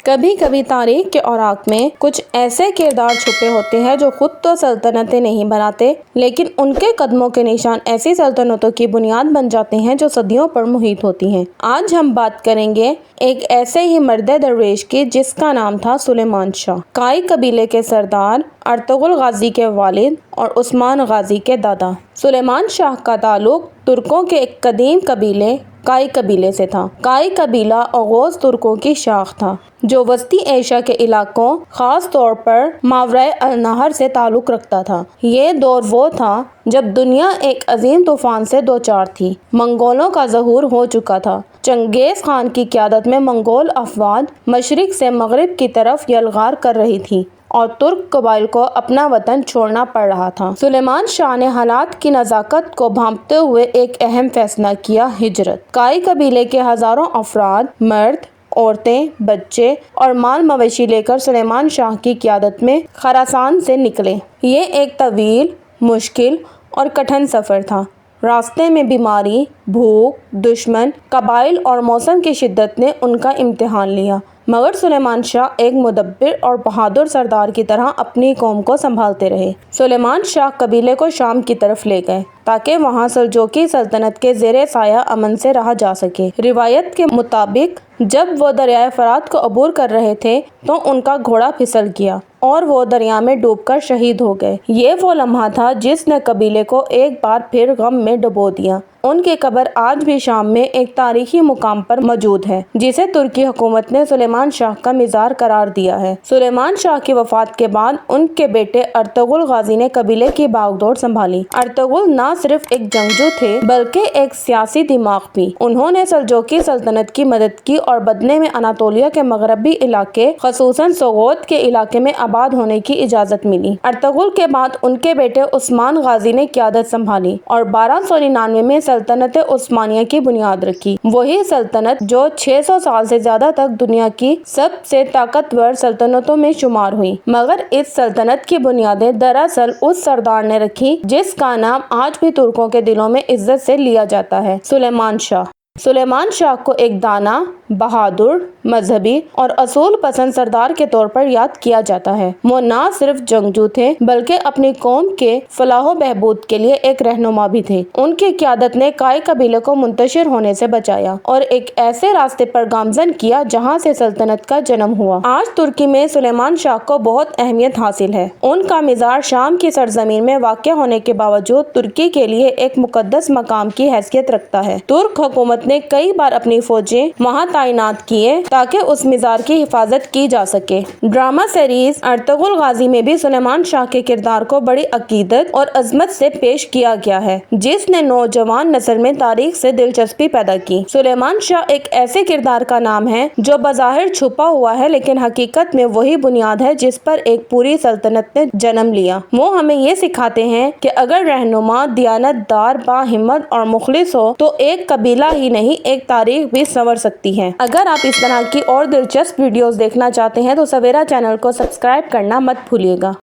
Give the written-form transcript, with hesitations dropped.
کبھی کبھی تاریخ کے اوراق میں کچھ ایسے کردار چھپے ہوتے ہیں جو خود تو سلطنتیں نہیں بناتے، لیکن ان کے قدموں کے نشان ایسی سلطنتوں کی بنیاد بن جاتے ہیں جو صدیوں پر محیط ہوتی ہیں۔ آج ہم بات کریں گے ایک ایسے ہی مرد درویش کی جس کا نام تھا سلیمان شاہ، کائی قبیلے کے سردار، ارطغرل غازی کے والد اور عثمان غازی کے دادا۔ سلیمان شاہ کا تعلق ترکوں کے ایک قدیم قبیلے کائی قبیلے سے تھا۔ کائی قبیلہ اوغوز ترکوں کی شاخ تھا جو وسطی ایشیا کے علاقوں، خاص طور پر ماوراء النہر سے تعلق رکھتا تھا۔ یہ دور وہ تھا جب دنیا ایک عظیم طوفان سے دوچار تھی۔ منگولوں کا ظہور ہو چکا تھا۔ چنگیز خان کی قیادت میں منگول افواج مشرق سے مغرب کی طرف یلغار کر رہی تھیں اور ترک قبائل کو اپنا وطن چھوڑنا پڑ رہا تھا۔ سلیمان شاہ نے حالات کی نزاکت کو بھانپتے ہوئے ایک اہم فیصلہ کیا: ہجرت۔ کائی قبیلے کے ہزاروں افراد، مرد، عورتیں، بچے اور مال مویشی لے کر سلیمان شاہ کی قیادت میں خراسان سے نکلے۔ یہ ایک طویل، مشکل اور کٹھن سفر تھا۔ راستے میں بیماری، بھوک، دشمن، قبائل اور موسم کی شدت نے ان کا امتحان لیا، مگر سلیمان شاہ ایک مدبر اور بہادر سردار کی طرح اپنی قوم کو سنبھالتے رہے۔ سلیمان شاہ قبیلے کو شام کی طرف لے گئے تاکہ وہاں سلجوقی سلطنت کے زیر سایہ امن سے رہا جا سکے۔ روایت کے مطابق جب وہ دریائے فرات کو عبور کر رہے تھے تو ان کا گھوڑا پھسل گیا اور وہ دریا میں ڈوب کر شہید ہو گئے۔ یہ وہ لمحہ تھا جس نے قبیلے کو ایک بار پھر غم میں ڈبو دیا۔ ان کی قبر آج بھی شام میں ایک تاریخی مقام پر موجود ہے جسے ترکی حکومت نے سلیمان شاہ کا مزار قرار دیا ہے۔ سلیمان شاہ کی وفات کے بعد ان کے بیٹے ارطغرل غازی نے قبیلے کی باغ ڈور سنبھالی۔ ارطغرل نہ صرف ایک جنگجو تھے بلکہ ایک سیاسی دماغ بھی۔ انہوں نے سلجوقی سلطنت کی مدد کی اور بدلے میں اناطولیہ کے مغربی علاقے خصوصاً سوغوت کے علاقے میں آباد ہونے کی اجازت ملی۔ ارطغرل کے بعد ان کے بیٹے عثمان غازی نے قیادت سنبھالی اور 1299 میں سلطنت عثمانیہ کی بنیاد رکھی، وہی سلطنت جو 600 سال سے زیادہ تک دنیا کی سب سے طاقتور سلطنتوں میں شمار ہوئی۔ مگر اس سلطنت کی بنیادیں دراصل اس سردار نے رکھی جس کا نام آج بھی ترکوں کے دلوں میں عزت سے لیا جاتا ہے: سلیمان شاہ۔ سلیمان شاہ کو ایک دانا، بہادر، مذہبی اور اصول پسند سردار کے طور پر یاد کیا جاتا ہے۔ وہ نہ صرف جنگجو تھے بلکہ اپنی قوم کے فلاح و بہبود کے لیے ایک رہنما بھی تھے۔ ان کی قیادت نے کائی قبیلے کو منتشر ہونے سے بچایا اور ایک ایسے راستے پر گامزن کیا جہاں سے سلطنت کا جنم ہوا۔ آج ترکی میں سلیمان شاہ کو بہت اہمیت حاصل ہے۔ ان کا مزار شام کی سرزمین میں واقع ہونے کے باوجود ترکی کے لیے ایک مقدس مقام کی حیثیت رکھتا ہے۔ ترک حکومت نے کئی بار اپنی فوجیں وہاں تعینات کیے تاکہ اس مزار کی حفاظت کی جا سکے۔ ڈرامہ سیریز ارطغرل غازی میں بھی سلیمان شاہ کے کردار کو بڑی عقیدت اور عظمت سے پیش کیا گیا ہے جس نے نوجوان نسل میں تاریخ سے دلچسپی پیدا کی۔ سلیمان شاہ ایک ایسے کردار کا نام ہے جو بظاہر چھپا ہوا ہے لیکن حقیقت میں وہی بنیاد ہے جس پر ایک پوری سلطنت نے جنم لیا۔ وہ ہمیں یہ سکھاتے ہیں کہ اگر رہنما دیانت دار، باہمت اور مخلص ہو تو ایک قبیلہ ہی نہیں ایک تاریخ بھی سنور سکتی ہے۔ اگر آپ اس طرح کی اور دلچسپ ویڈیوز دیکھنا چاہتے ہیں تو سویرا چینل کو سبسکرائب کرنا مت بھولیے گا۔